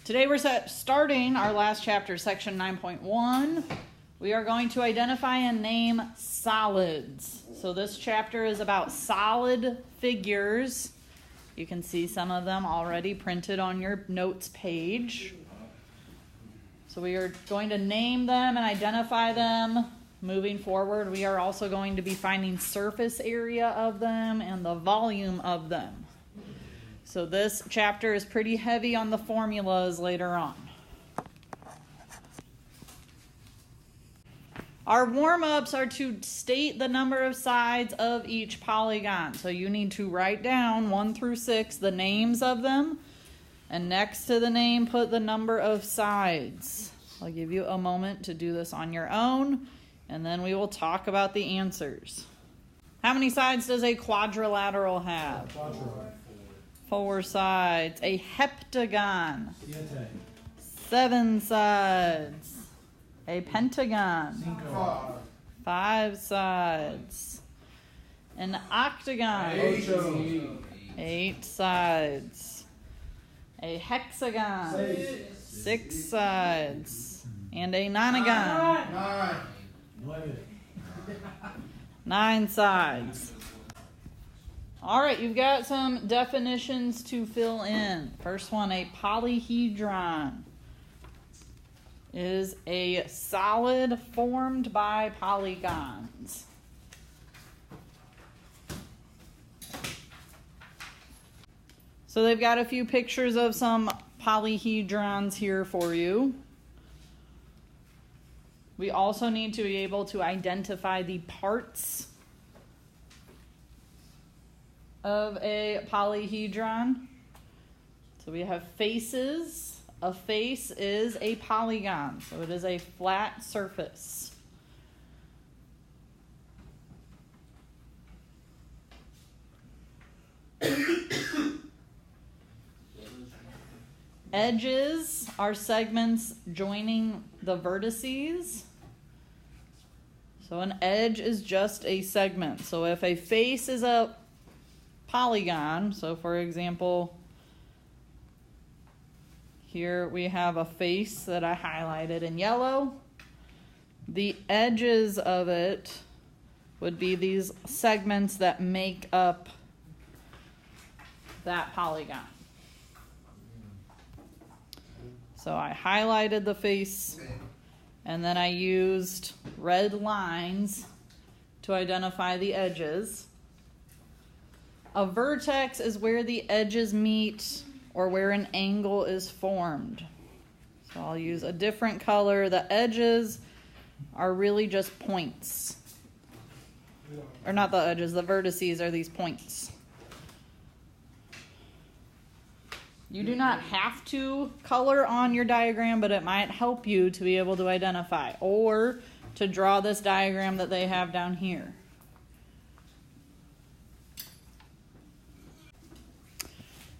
Today we're starting our last chapter, section 9.1. We are going to identify and name solids. So this chapter is about solid figures. You can see some of them already printed on your notes page. So we are going to name them and identify them. Moving forward, we are also going to be finding surface area of them and the volume of them. So this chapter is pretty heavy on the formulas later on. Our warm-ups are to state the number of sides of each polygon. So you need to write down 1 through 6, the names of them, and next to the name put the number of sides. I'll give you a moment to do this on your own, and then we will talk about the answers. How many sides does a quadrilateral have? 4 sides. A heptagon. 7 sides. A pentagon. 5 sides. An octagon. 8 sides. A hexagon. 6 sides. And a nonagon. 9 sides. All right, you've got some definitions to fill in. First one, a polyhedron is a solid formed by polygons. So they've got a few pictures of some polyhedrons here for you. We also need to be able to identify the parts of a polyhedron. So we have faces. A face is a polygon, so it is a flat surface. Edges are segments joining the vertices. So an edge is just a segment. So if a face is a polygon, so for example, here we have a face that I highlighted in yellow. The edges of it would be these segments that make up that polygon. So I highlighted the face, and then I used red lines to identify the edges. A vertex is where the edges meet or where an angle is formed. So I'll use a different color. The edges are really just points. Or not the edges, the vertices are these points. You do not have to color on your diagram, but it might help you to be able to identify or to draw this diagram that they have down here.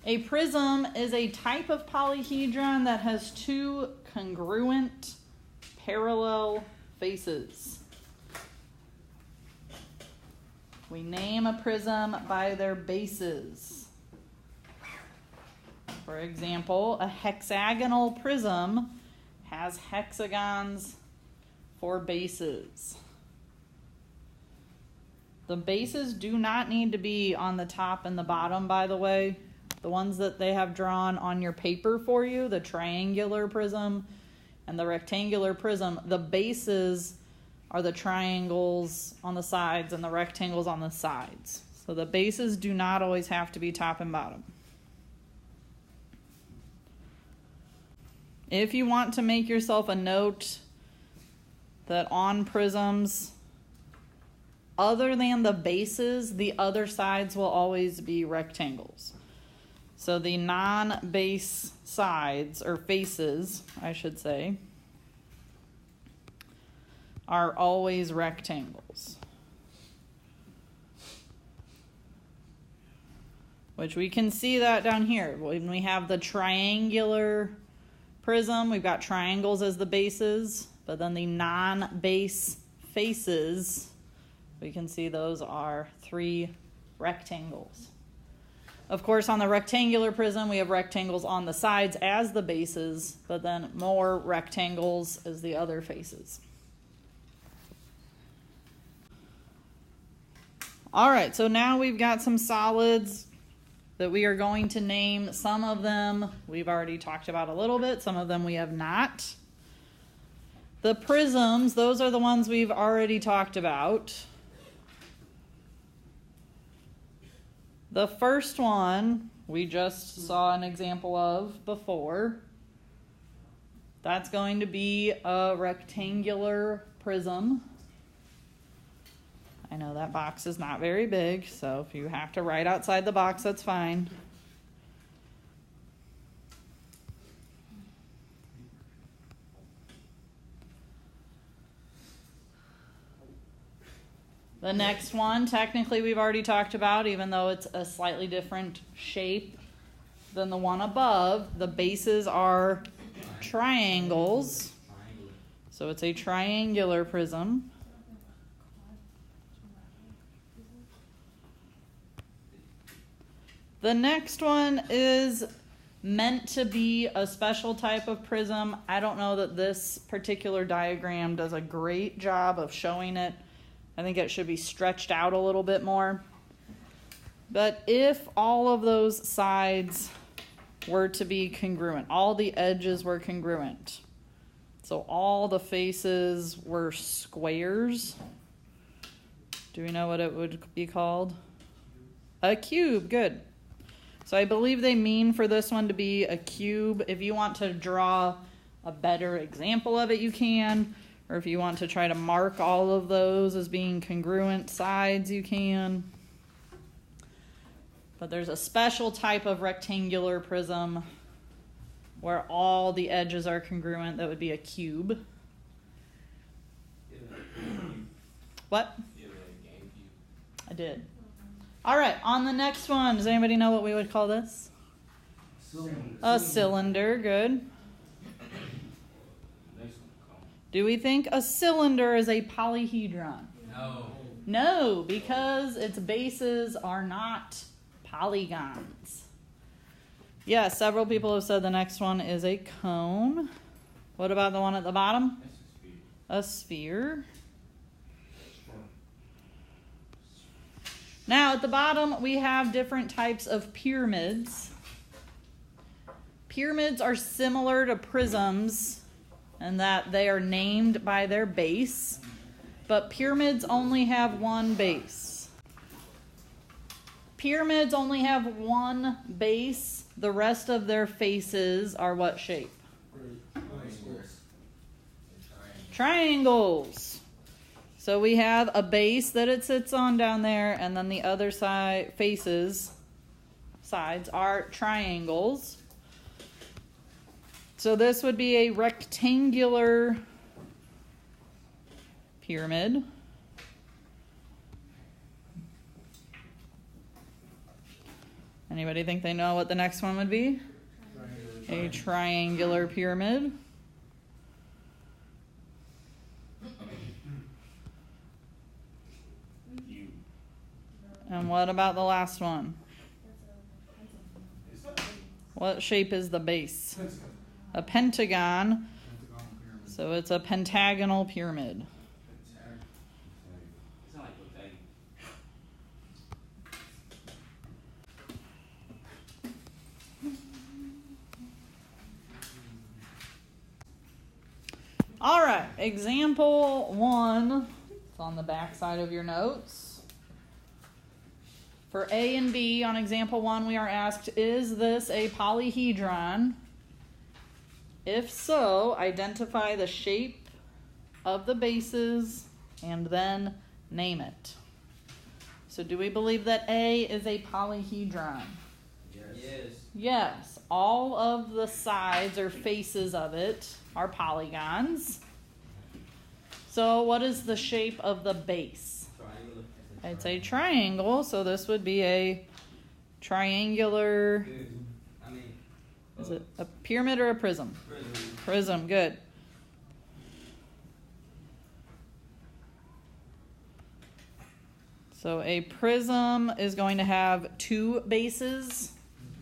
A prism is a type of polyhedron that has 2 congruent parallel faces. We name a prism by their bases. For example, a hexagonal prism has hexagons for bases. The bases do not need to be on the top and the bottom, by the way. The ones that they have drawn on your paper for you, the triangular prism and the rectangular prism, the bases are the triangles on the sides and the rectangles on the sides. So the bases do not always have to be top and bottom. If you want to make yourself a note that on prisms, other than the bases, the other sides will always be rectangles. So the non-base sides, or faces, I should say, are always rectangles. Which we can see that down here. When we have the triangular prism, we've got triangles as the bases, but then the non-base faces, we can see those are 3 rectangles. Of course, on the rectangular prism, we have rectangles on the sides as the bases, but then more rectangles as the other faces. All right, so now we've got some solids that we are going to name. Some of them we've already talked about a little bit, some of them we have not. The prisms, those are the ones we've already talked about. The first one we just saw an example of before. That's going to be a rectangular prism. I know that box is not very big, so if you have to write outside the box, that's fine. The next one, technically we've already talked about, even though it's a slightly different shape than the one above. The bases are triangles. So it's a triangular prism. The next one is meant to be a special type of prism. I don't know that this particular diagram does a great job of showing it. I think it should be stretched out a little bit more. But if all of those sides were to be congruent, all the edges were congruent, so all the faces were squares, do we know what it would be called? A cube, good. So I believe they mean for this one to be a cube. If you want to draw a better example of it, you can. Or if you want to try to mark all of those as being congruent sides, you can. But there's a special type of rectangular prism where all the edges are congruent. That would be a cube. What? I did. All right, on the next one, does anybody know what we would call this? A cylinder, good. Do we think a cylinder is a polyhedron? No. No, because its bases are not polygons. Yeah, several people have said the next one is a cone. What about the one at the bottom? A sphere. Now, at the bottom, we have different types of pyramids. Pyramids are similar to prisms in that they are named by their base, but pyramids only have one base. Pyramids only have one base. The rest of their faces are what shape? Triangles. So we have a base that it sits on down there, and then the other side sides are triangles. So this would be a rectangular pyramid. Anybody think they know what the next one would be? A triangular pyramid. And what about the last one? What shape is the base? A pentagon. So it's a pentagonal pyramid. All right, example 1. It's on the back side of your notes. For A and B, on example 1, we are asked, is this a polyhedron? If so, identify the shape of the bases and then name it. So do we believe that A is a polyhedron? Yes. Yes. All of the sides or faces of it are polygons. So what is the shape of the base? It's a triangle, so this would be a triangular. Is it a pyramid or a prism? Prism, good. So a prism is going to have two bases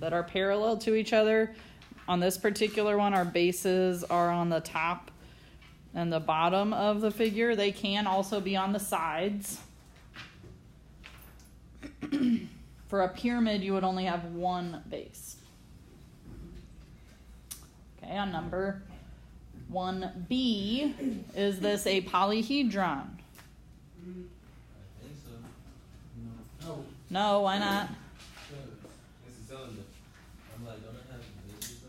that are parallel to each other. On this particular one, our bases are on the top and the bottom of the figure. They can also be on the sides. For a pyramid, you would only have one base. Okay, on number 1B, is this a polyhedron? No. No, why not? It's a cylinder. I'm like, don't it have bases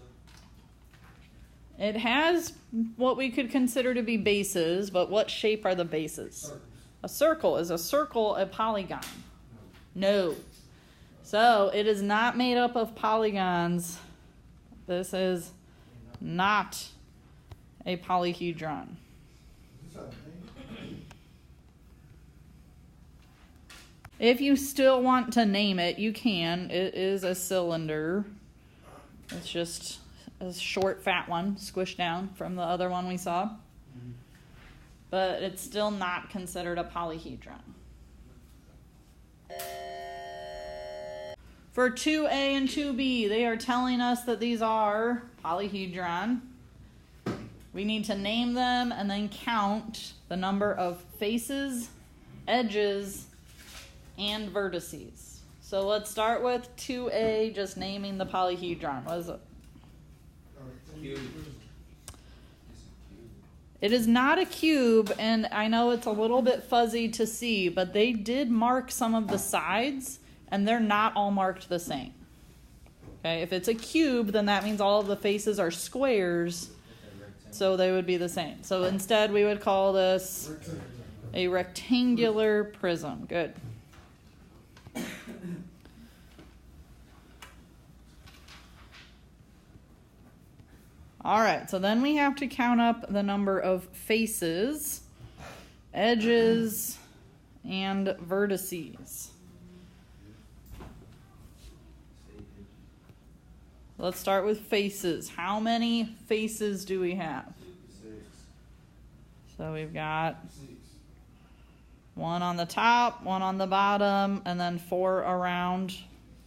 though? It has what we could consider to be bases, but what shape are the bases? Circles. A circle. Is a circle a polygon? No. So it is not made up of polygons. This is not a polyhedron. If you still want to name it, you can. It is a cylinder. It's just a short, fat one, squished down from the other one we saw. But it's still not considered a polyhedron. For 2A and 2B, they are telling us that these are polyhedron. We need to name them and then count the number of faces, edges, and vertices. So let's start with 2A, just naming the polyhedron. What is it? Cube. It is not a cube, and I know it's a little bit fuzzy to see, but they did mark some of the sides, and they're not all marked the same. Okay, if it's a cube, then that means all of the faces are squares, so they would be the same. So instead, we would call this a rectangular prism. Good. All right, so then we have to count up the number of faces, edges, and vertices. Let's start with faces. How many faces do we have? 6. So we've got 6. one on the top, one on the bottom, and then 4 around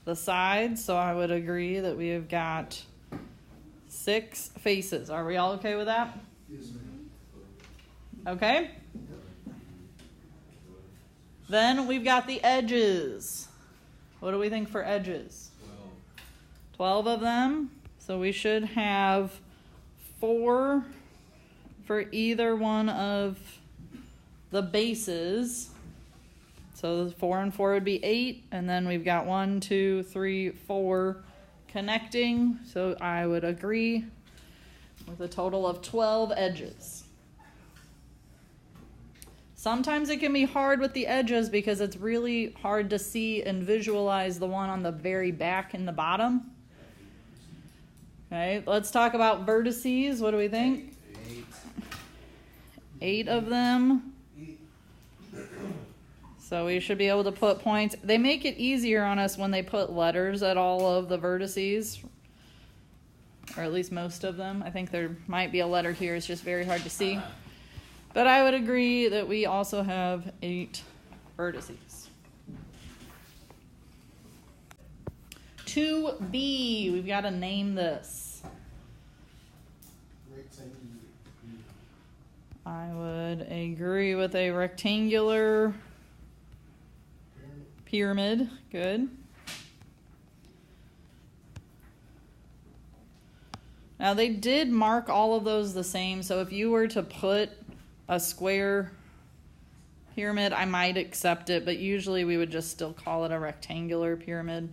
the sides. So I would agree that we have got 6 faces. Are we all okay with that? Yes, ma'am. Okay. Then we've got the edges. What do we think for edges? 12 of them. So we should have 4 for either one of the bases. So 4 and 4 would be 8. And then we've got 1, 2, 3, 4 connecting. So I would agree with a total of 12 edges. Sometimes it can be hard with the edges because it's really hard to see and visualize the one on the very back and the bottom. Okay, let's talk about vertices. What do we think? 8 of them. So we should be able to put points. They make it easier on us when they put letters at all of the vertices, or at least most of them. I think there might be a letter here. It's just very hard to see. But I would agree that we also have 8 vertices. 2B, we've got to name this. I would agree with a rectangular pyramid. Good. Now they did mark all of those the same, so if you were to put a square pyramid, I might accept it, but usually we would just still call it a rectangular pyramid.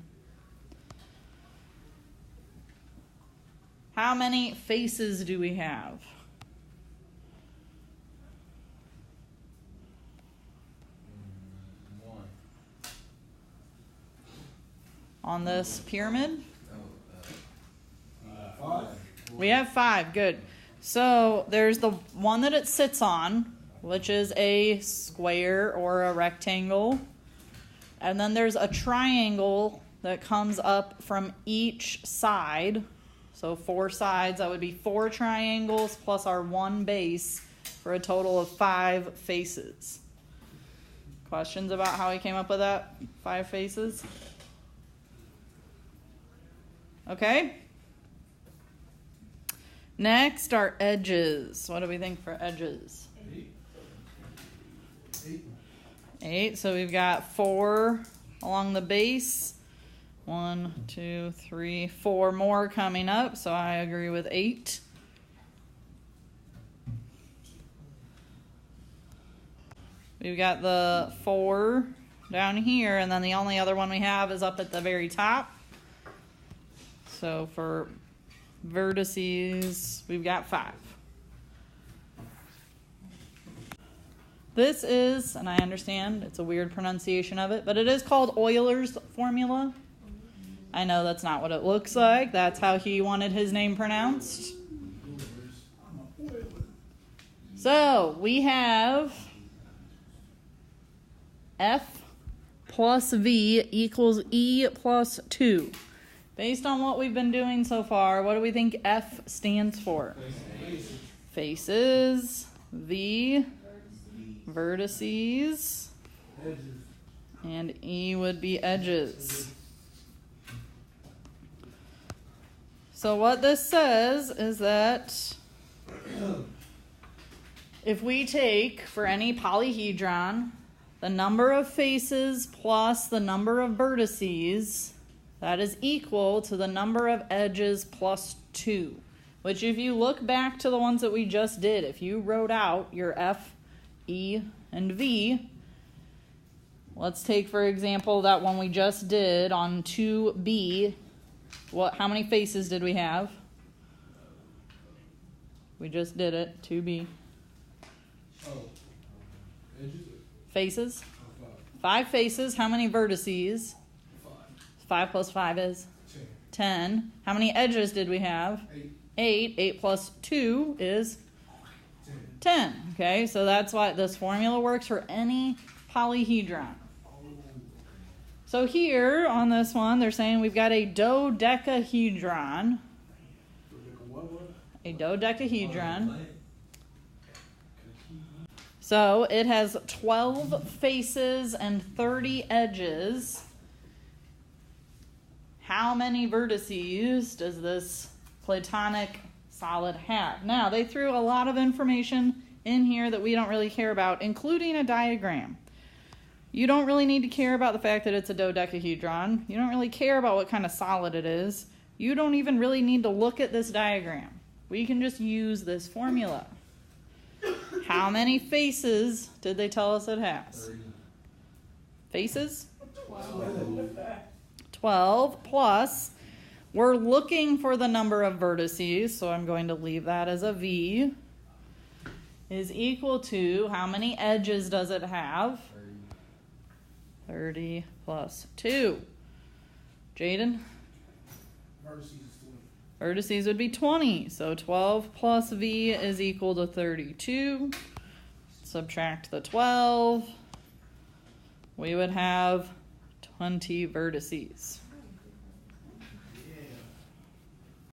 How many faces do we have? 1. On this pyramid? 5. We have 5, good. So there's the one that it sits on, which is a square or a rectangle. And then there's a triangle that comes up from each side. So 4 sides, that would be 4 triangles plus our 1 base for a total of 5 faces. Questions about how he came up with that? 5 faces? Okay. Next are edges. What do we think for edges? 8. So we've got 4 along the base. 1, 2, 3, 4 more coming up. So I agree with 8. We've got the 4 down here, and then the only other one we have is up at the very top. So for vertices, we've got 5. This is, and I understand it's a weird pronunciation of it, but it is called Euler's formula. I know that's not what it looks like. That's how he wanted his name pronounced. So we have F plus V equals E plus 2. Based on what we've been doing so far, what do we think F stands for? Faces. V, vertices. And E would be edges. So what this says is that if we take, for any polyhedron, the number of faces plus the number of vertices, that is equal to the number of edges plus 2. Which if you look back to the ones that we just did, if you wrote out your F, E, and V, let's take, for example, that one we just did on 2B. How many faces did we have? We just did it, 2B. Faces? 5 faces. How many vertices? 5 plus 5 is? 10. How many edges did we have? 8. 8 plus 2 is? 10. Okay, so that's why this formula works for any polyhedron. So here on this one, they're saying we've got a dodecahedron. A dodecahedron. So it has 12 faces and 30 edges. How many vertices does this Platonic solid have? Now, they threw a lot of information in here that we don't really care about, including a diagram. You don't really need to care about the fact that it's a dodecahedron. You don't really care about what kind of solid it is. You don't even really need to look at this diagram. We can just use this formula. How many faces did they tell us it has? 30. Faces? 12 plus, we're looking for the number of vertices, so I'm going to leave that as a V, is equal to, how many edges does it have? 30 plus 2. Jaden? Vertices would be 20. So 12 plus V is equal to 32. Subtract the 12. We would have 20 vertices.